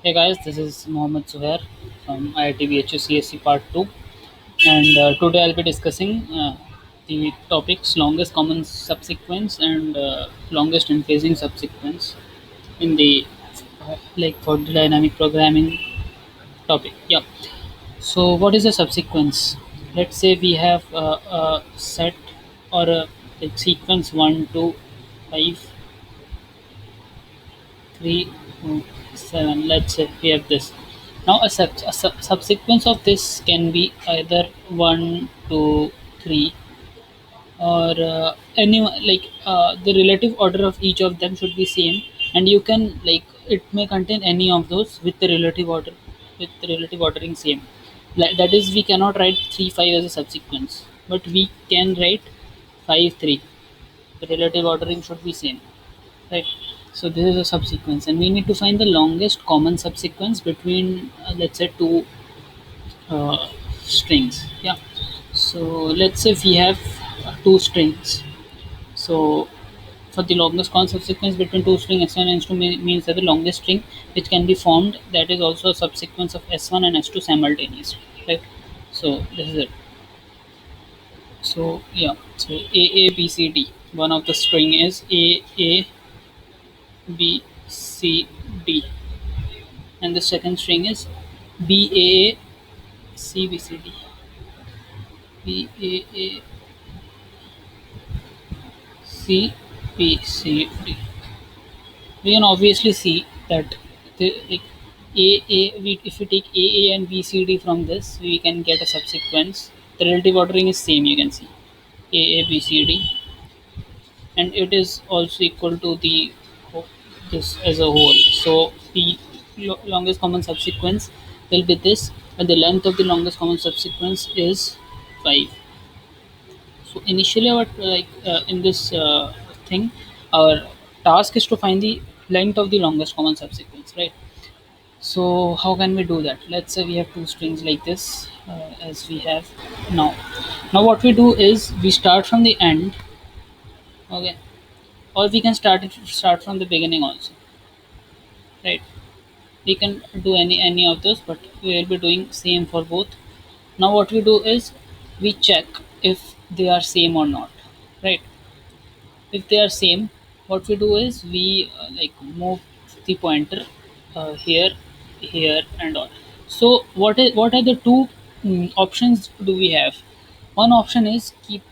Hey guys, this is Mohammed Zuhair from IIT BHU CSC Part 2, and today I'll be discussing the topics longest common subsequence and longest unphasing subsequence in the for the dynamic programming topic. Yeah. So, what is a subsequence? Let's say we have a set or a sequence 1, 2, 5, 3, 2, 7. Let's say we have this. Now, a subsequence of this can be either 1, 2, 3, or any the relative order of each of them should be same, and you can it may contain any of those with the relative order with the relative ordering same. That is, we cannot write 3, 5 as a subsequence, but we can write 5, 3. The relative ordering should be same, right? So this is a subsequence, and we need to find the longest common subsequence between let's say two strings. Yeah. So let's say we have two strings. So for the longest common subsequence between two string s1 and s2 means that the longest string which can be formed, that is also a subsequence of s1 and s2 simultaneously, right? So this is it. So yeah, so a b c d, one of the string is a b c d, and the second string is BAA CBCD. BAA CBCD. We can obviously see that if we take AA and BCD from this, we can get a subsequence. The relative ordering is same. You can see AABCD, and it is also equal to the this as a whole. So the longest common subsequence will be this, and the length of the longest common subsequence is 5. So initially, our in this thing, our task is to find the length of the longest common subsequence, right? So how can we do that? Let's say we have two strings like this, as we have now. Now what we do is we start from the end, okay, or we can start from the beginning also, right? We can do any of those, but we will be doing same for both. Now what we do is we check if they are same or not, right? If they are same, what we do is we move the pointer here, here, and on. So what are the two options do we have? One option is keep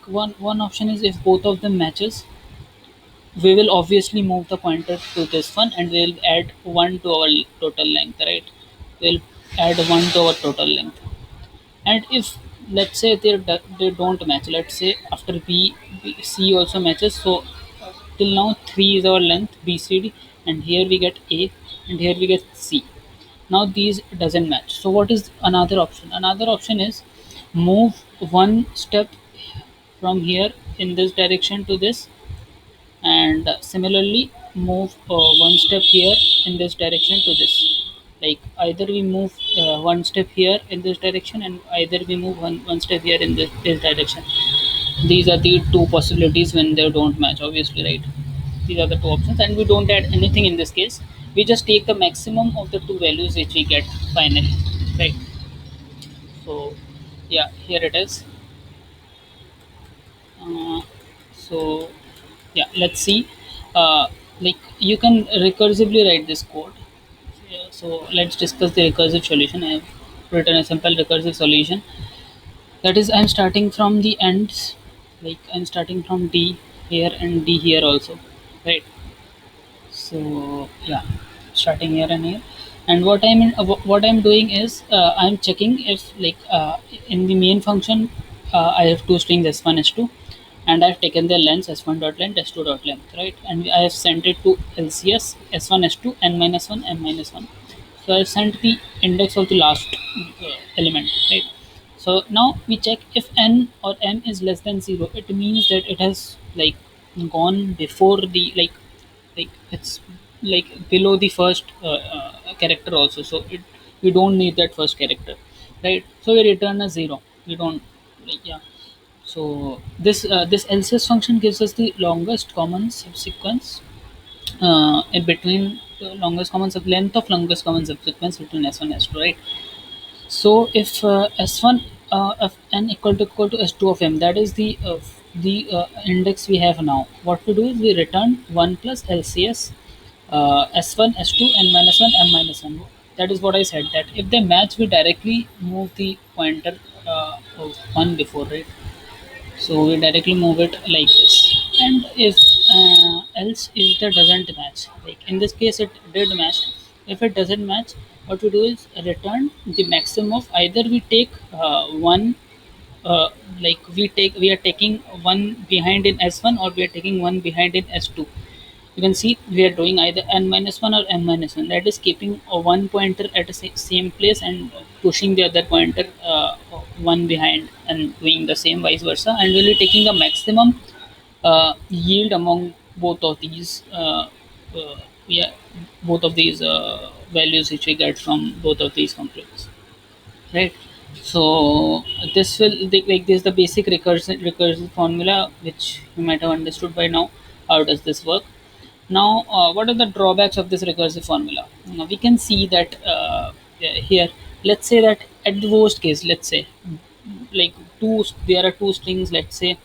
one option is if both of them matches, we will obviously move the pointer to this one, and we'll add 1 to our total length, right? We'll add 1 to our total length. And if let's say they don't match, let's say after C also matches, so till now 3 is our length BCD, and here we get A, and here we get C. Now these doesn't match, so what is another option? Another option is move one step from here in this direction to this, and similarly move one step here in this direction to this. Like either we move one step here in this direction, and either we move one step here in this direction. These are the two possibilities when they don't match, obviously, right? These are the two options, and we don't add anything in this case. We just take the maximum of the two values which we get finally, right? So yeah, here it is. uh, so yeah, let's see. You can recursively write this code. Yeah, so let's discuss the recursive solution. I have written a simple recursive solution. That is, I'm starting from the ends, like I'm starting from D here and D here also, right? So yeah, starting here and here. And what I'm doing is I'm checking if in the main function I have two strings s1 s2, and I've taken their lengths s1 dot length s2 dot length, right? And I have sent it to LCS s1 s2 n minus 1 m minus 1. So I've sent the index of the last element, right? So now we check if n or m is less than 0. It means that it has gone before the it's below the first character also. So we don't need that first character, right? So we return a 0. We don't yeah. So this LCS function gives us the longest common subsequence in between the longest common sub length of longest common subsequence between S1 and S2, right? So if S1 of n equal to S2 of m, that is the index we have now. What we do is we return 1 plus LCS S1 S2 n minus 1 m minus 1. That is what I said, that if they match, we directly move the pointer of 1 before, right? So we directly move it like this. And if else if that doesn't match, like in this case it did match. If it doesn't match, what we do is return the maximum of either we take one uh, like we are taking one behind in S1 or we are taking one behind in S2. You can see we are doing either n minus 1 or n minus 1, that is keeping a one pointer at the same place and pushing the other pointer one behind and doing the same vice versa, and we'll be taking the maximum yield among both of these yeah, both of these values which we get from both of these complex, right? So this will like this is the basic recursive formula which you might have understood by now. How does this work? Now, what are the drawbacks of this recursive formula? Now, we can see that here, let's say that at the worst case, let's say like there are two strings, let's say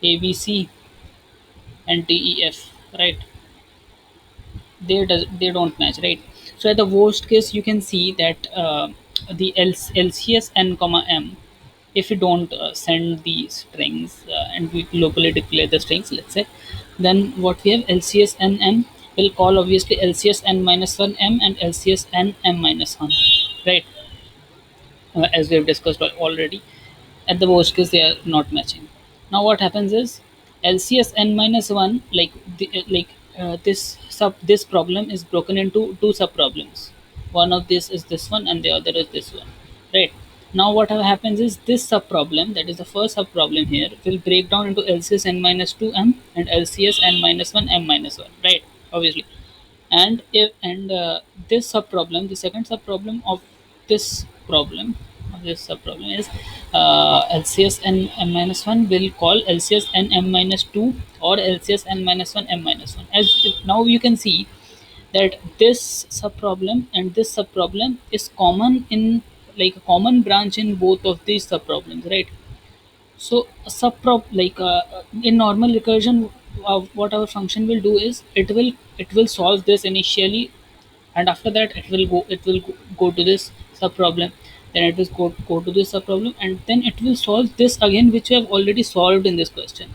ABC and DEF, right? They don't match, right? So at the worst case, you can see that the LCS n comma m, if we don't send the strings and we locally declare the strings, let's say, then what we have LCS n m will call obviously LCS n minus 1 m and LCS n m minus 1, right? As we have discussed already. At the worst case, they are not matching. Now, what happens is LCS n minus one, this problem is broken into two sub problems. One of this is this one, and the other is this one, right? Now, what happens is this sub problem, that is the first sub problem here, will break down into LCS n minus two m and LCS n minus one m minus one, right? Obviously, and this sub problem, the second sub problem this problem of this sub problem is LCS n m minus 1 will call LCS n m minus 2 or LCS n minus 1 m minus 1. As now you can see that this sub problem and this sub problem is common in, like a common branch in both of these sub problems, right? So in normal recursion, what our function will do is it will solve this initially, and after that it will go to this sub problem, then it will go to this sub problem, and then it will solve this again, which we have already solved in this question.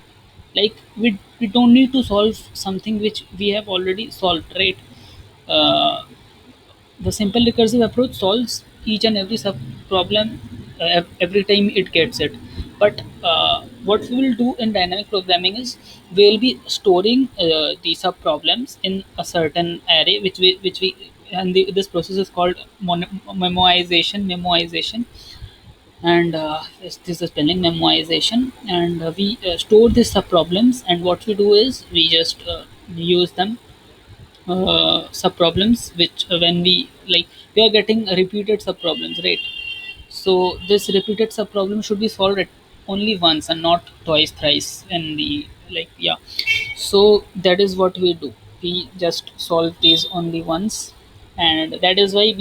Like we don't need to solve something which we have already solved, right? uh, the simple recursive approach solves each and every sub problem every time it gets it. But what we will do in dynamic programming is we will be storing the sub problems in a certain array, which we and this process is called memoization. And this is spelling memoization, and we store these sub problems, and what we do is we just use them sub problems, which when we are getting repeated sub problems, right? So this repeated sub problem should be solved at only once and not twice thrice in the, like, yeah. So that is what we do, we just solve these only once. And that is why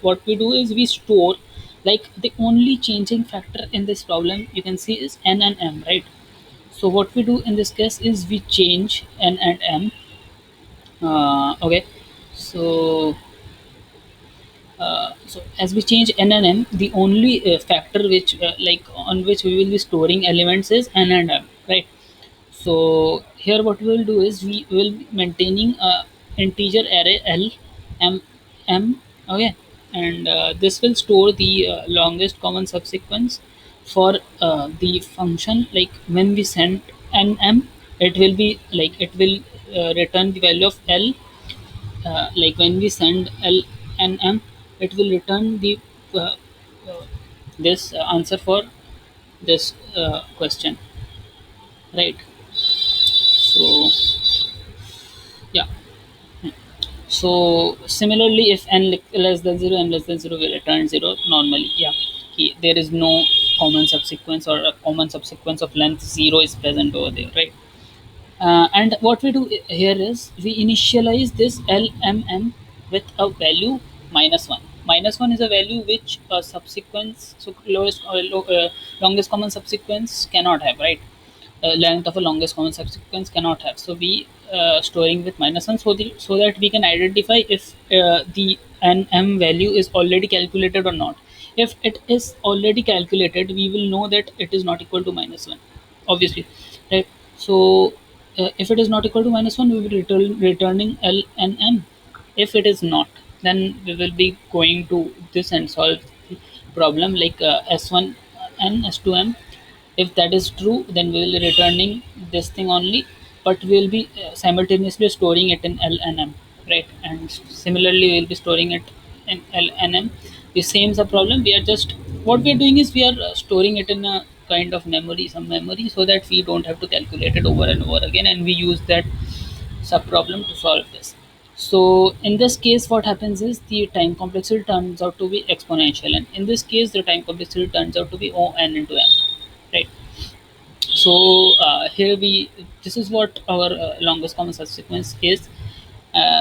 what we do is we store, like, the only changing factor in this problem you can see is n and m, right? So what we do in this case is we change n and m. Okay, so so as we change n and m, the only factor which on which we will be storing elements is n and m, right? So here what we will do is we will be maintaining a integer array l m m. Okay, and this will store the longest common subsequence for the function. Like when we send n m, it will be like it will return the value of l. Like when we send L and M, it will return the uh, uh, this answer for this question, right? So yeah. So similarly, if n less than zero, n less than zero will return zero normally. Yeah, there is no common subsequence or a common subsequence of length zero is present over there, right? And what we do here is we initialize this LMM with a value minus 1. Minus 1 is a value which a subsequence, so longest common subsequence cannot have, right? Length of a longest common subsequence cannot have. So we storing with minus 1, so that we can identify if the NM value is already calculated or not. If it is already calculated, we will know that it is not equal to minus 1, obviously, right? So if it is not equal to minus 1, we will returning L and M. If it is not, then we will be going to this and solve the problem like S1 and S2M. If that is true, then we will be returning this thing only, but we will be simultaneously storing it in L and M, right? And similarly, we will be storing it in L and M. The same is a problem. We are just, what we are doing is we are storing it in a kind of memory, some memory, so that we don't have to calculate it over and over again, and we use that sub problem to solve this. So in this case, what happens is the time complexity turns out to be exponential, and in this case, the time complexity turns out to be O n into m, right? So here we, this is what our longest common subsequence is.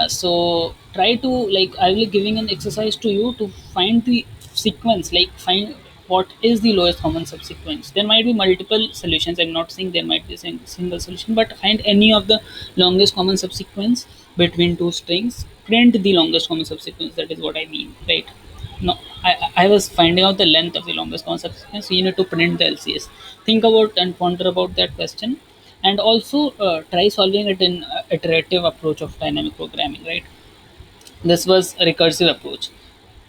So try to, like, I will be giving an exercise to you to find the sequence, like find what is the lowest common subsequence. There might be multiple solutions, I'm not saying there might be a single solution, but find any of the longest common subsequence between two strings, print the longest common subsequence. That is what I mean, right? No, I was finding out the length of the longest common subsequence, so you need to print the LCS. Think about and ponder about that question, and also try solving it in iterative approach of dynamic programming, right? This was a recursive approach.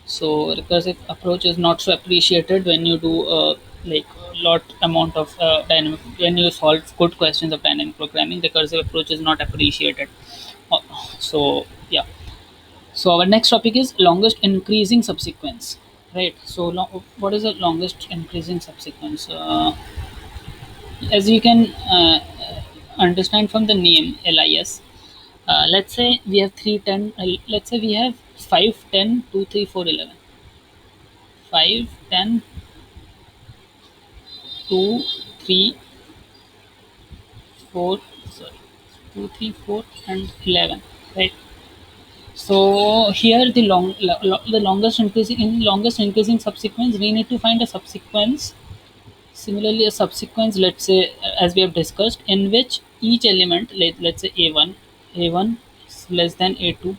So recursive approach is not so appreciated when you do like lot amount of dynamic, when you solve good questions of dynamic programming. Recursive approach is not appreciated. Uh, so yeah, so our next topic is longest increasing subsequence, right? So what is the longest increasing subsequence? As you can understand from the name LIS, let's say we have 310. Let's say we have 5, 10, 2, 3, 4, 11. 5, 10, 2, 3, 4. Sorry, 2, 3, 4, and 11. Right. So here the the longest increasing subsequence, we need to find a subsequence. Similarly, a subsequence, let's say, as we have discussed, in which each element, let's say A1 is less than A2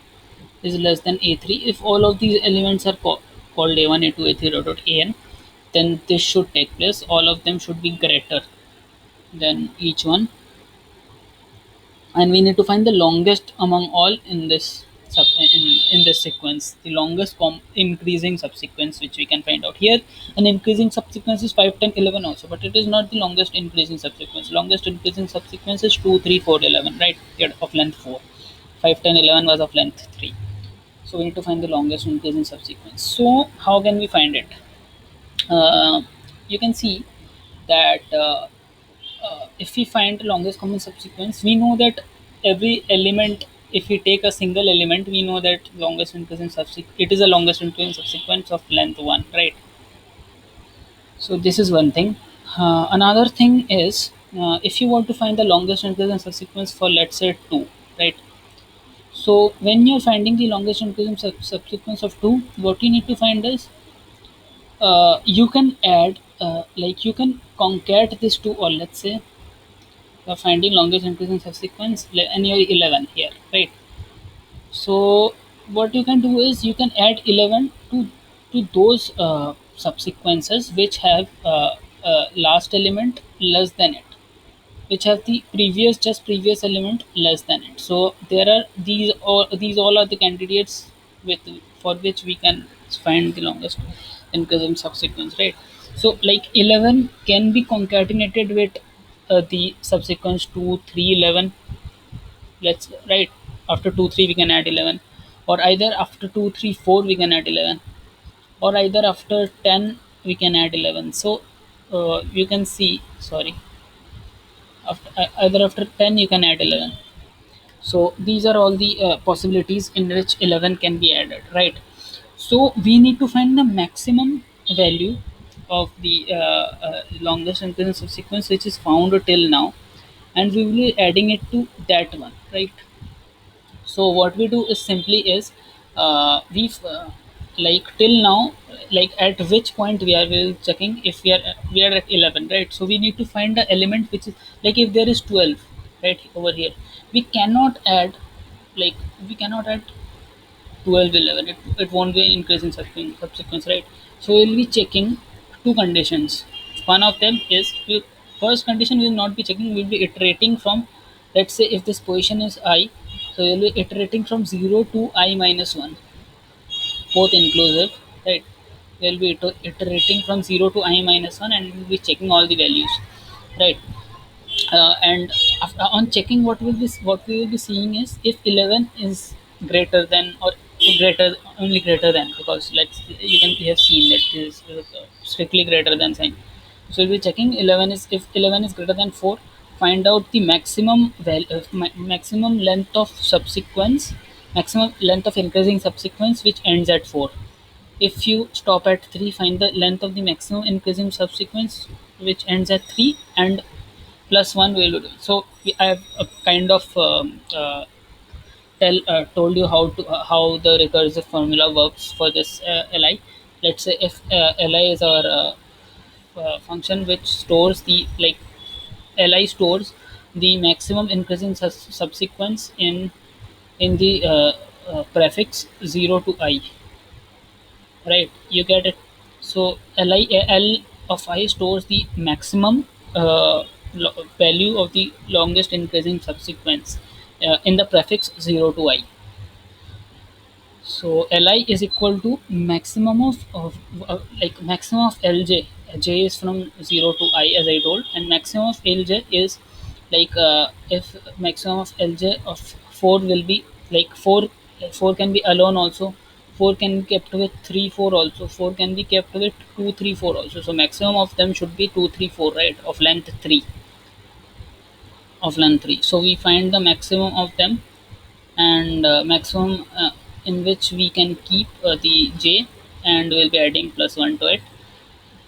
is less than A3. If all of these elements are called A1, A2, A3, An, then this should take place. All of them should be greater than each one, and we need to find the longest among all in this in this sequence, the longest increasing subsequence which we can find out here. An increasing subsequence is 5, 10, 11 also, but it is not the longest increasing subsequence. Longest increasing subsequence is 2, 3, 4, 11, right? Here of length 4. 5, 10, 11 was of length 3. So we need to find the longest increasing subsequence. So how can we find it? uh, you can see that if we find the longest common subsequence, we know that every element, if we take a single element, we know that longest increasing subsequence, it is a longest increasing subsequence of length 1, right? So this is one thing. Another thing is, if you want to find the longest increasing subsequence for, let's say, 2, right? So when you're finding the longest increasing subsequence of 2, what you need to find is, you can add, like you can concat this to all. Let's say you're finding longest increasing subsequence and you're 11 here, right? So what you can do is you can add 11 to those subsequences which have last element less than it, which have the previous element less than it. So there are these all are the candidates with, for which we can find the longest increasing subsequence, right? So like 11 can be concatenated with the subsequence 2, 3, 11. Let's, right, after 2, 3 we can add 11, or either after 2, 3, 4 we can add 11, or either after 10 we can add 11. So you can see, sorry, after either after 10 you can add 11. So these are all the possibilities in which 11 can be added, right? So we need to find the maximum value of the longest increasing subsequence which is found till now. and we will be adding it to that one, right? So what we do is simply is we like till now, like at which point we are checking if we are at 11, right? So we need to find the element which is like if there is 12 right over here, we cannot add, like we cannot add 12 11, it won't be increasing subsequence, right? So we'll be checking two conditions. One of them is first condition we will not be checking, we'll be iterating from, let's say if this position is I, so we'll be iterating from 0 to I minus 1, both inclusive, right? We'll be iterating from 0 to I minus 1 and we'll be checking all the values, right? And after, on checking, what we will be seeing is if 11 is greater than or greater, only greater than, because let's you can we have seen that it is strictly greater than sign. So we'll be checking 11 is, if 11 is greater than 4, find out the maximum maximum length of subsequence, maximum length of increasing subsequence which ends at 4. If you stop at 3, find the length of the maximum increasing subsequence which ends at 3, and plus 1 we will do. So I have a kind of told you how the recursive formula works for this li. Let's say if li is our function which stores the, like li stores the maximum increasing subsequence in the prefix 0 to I, right? You get it? So L of I stores the maximum value of the longest increasing subsequence in the prefix 0 to I. So Li is equal to maximum like maximum of Lj. J is from 0 to I as I told, and maximum of Lj is like if maximum of Lj of 4 will be like 4, 4 can be alone also, 4 can be kept with 3 4 also, 4 can be kept with 2 3 4 also. So maximum of them should be 2 3 4, right, of length 3, of length 3. So we find the maximum of them, and maximum in which we can keep the j, and we'll be adding plus 1 to it.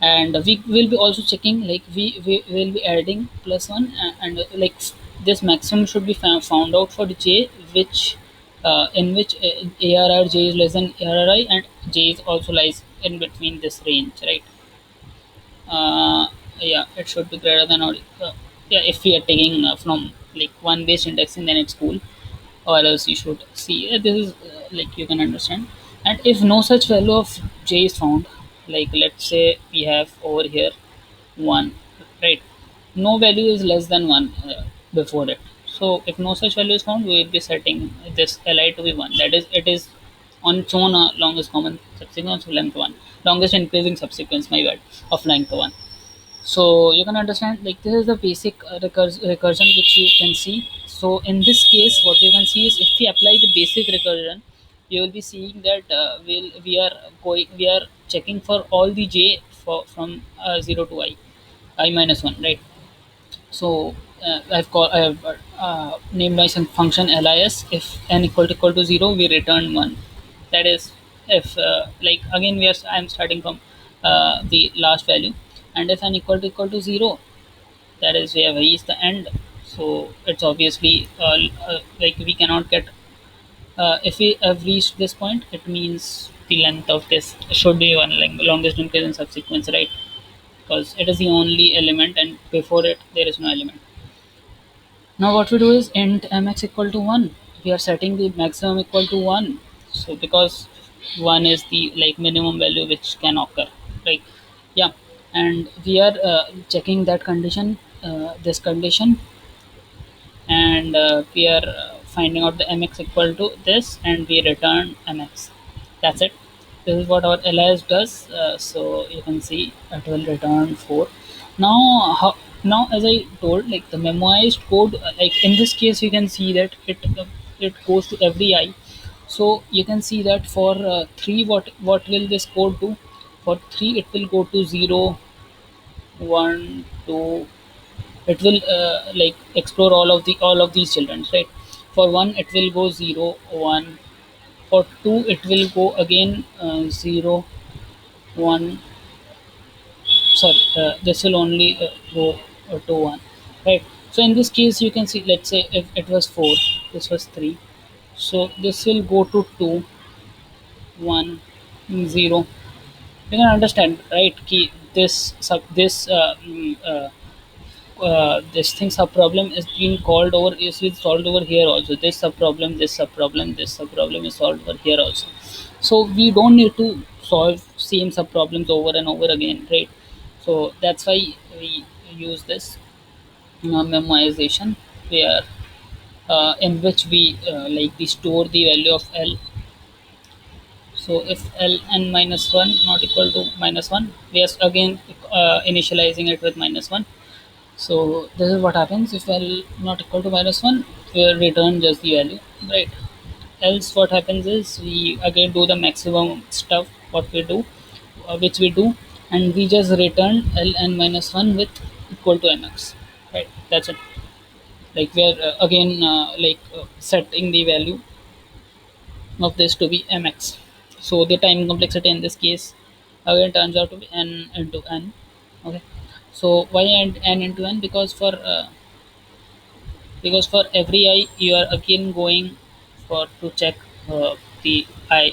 And we will be also checking, like we will be adding plus 1 like this maximum should be found out for the j which in which arr j is less than arri, and j is also lies in between this range, right? Yeah, it should be greater than or yeah, if we are taking from like one based indexing, then it's cool, or else you should see this is like you can understand. And if no such value of j is found, like let's say we have over here 1, right? No value is less than 1 before it. So if no such value is found, we will be setting this li to be 1, that is it is on its own longest common subsequence of length 1, longest increasing subsequence, my bad, of length 1. So you can understand, like this is the basic recursion which you can see. So in this case, what you can see is if we apply the basic recursion, you will be seeing that we are checking for all the j from 0 to I minus 1, right? So I have named my function lis. If n equal to 0, we return 1. That is if like again I'm starting from the last value, and if n equal to 0, that is we have reached the end. So it's obviously like we cannot get if we have reached this point, it means the length of this should be one, like longest increase subsequence, right? Because it is the only element, and before it there is no element. Now what we do is int mx equal to 1. We are setting the maximum equal to 1. So because 1 is the like minimum value which can occur, right? Yeah, and we are checking that condition, this condition, and we are finding out the mx equal to this, and we return mx. That's it. This is what our ls does. So you can see it will return 4. Now now as I told, like the memoized code, like in this case you can see that it goes to every I. So you can see that for 3, what will this code do? For 3 it will go to 0 1 2. It will like explore all of these children, right? For 1 it will go 0 1. For 2 it will go again 0 1. Sorry, this will only go to 1, right? So in this case, you can see, let's say if it was 4, this was 3. So this will go to 2, 1, 0. You can understand, right? Ki this this thing subproblem is being called over, is being solved over here also. This subproblem, this subproblem is solved over here also. So we don't need to solve same subproblems over and over again, right? So that's why we use this memoization, where in which we like we store the value of L. So if Ln minus 1 not equal to minus 1, we are again initializing it with minus 1. So this is what happens if L not equal to minus 1, we return just the value, right? Else what happens is we again do the maximum stuff what we do, which we do, and we just return Ln minus 1 with equal to mx, right? That's it. Like we are again setting the value of this to be mx. So the time complexity in this case again turns out to be n into n. Okay, so why n into n? Because for every I you are again going for to check the I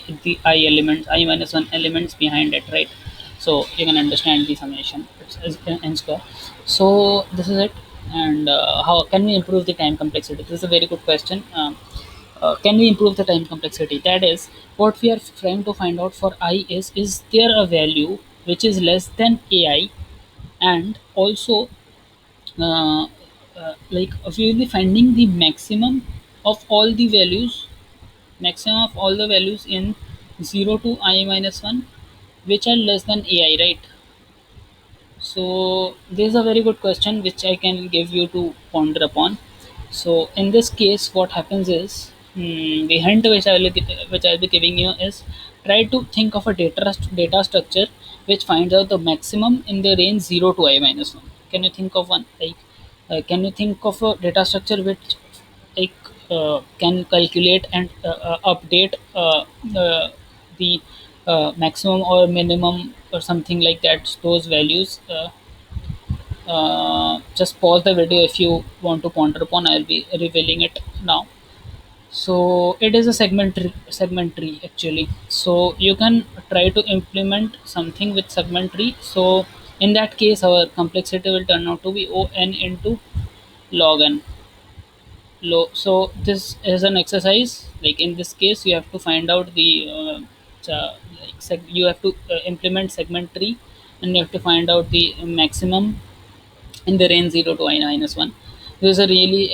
elements, I minus 1 elements behind it, right? So you can understand the summation, it's n square. So this is it. And how can we improve the time complexity? This is a very good question. Can we improve the time complexity? That is what we are trying to find out for I. Is there a value which is less than ai, and also uh, we will be finding the maximum of all the values in 0 to I minus 1 which are less than ai, right? So this is a very good question which I can give you to ponder upon. So in this case, what happens is, the hint which I'll be giving you is, try to think of a data structure which finds out the maximum in the range 0 to I minus 1. Can you think of one? Can you think of a data structure which like can calculate and update the maximum or minimum or something like that, those values? Just pause the video if you want to ponder upon. I'll be revealing it now. So it is a segment tree actually. So you can try to implement something with segment tree. So in that case, our complexity will turn out to be O n into log n. So this is an exercise. Like in this case, you have to find out the you have to implement segment tree, and you have to find out the maximum in the range 0 to I minus 1. This is a really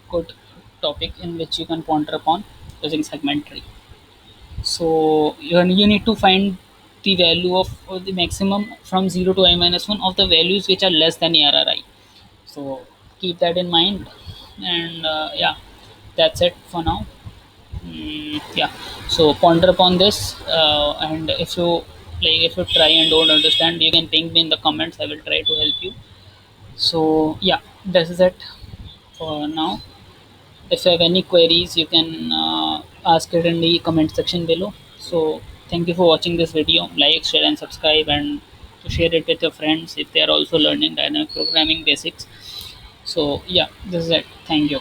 good topic in which you can ponder upon using segment tree. So you need to find the value of the maximum from 0 to I minus 1 of the values which are less than ARRI. So keep that in mind. And yeah, that's it for now. Yeah, so ponder upon this, and if you try and don't understand, you can ping me in the comments. I will try to help you. So yeah, this is it for now. If you have any queries, you can ask it in the comment section below. So thank you for watching this video. Like, share, and subscribe, and to share it with your friends if they are also learning dynamic programming basics. So yeah, this is it. Thank you.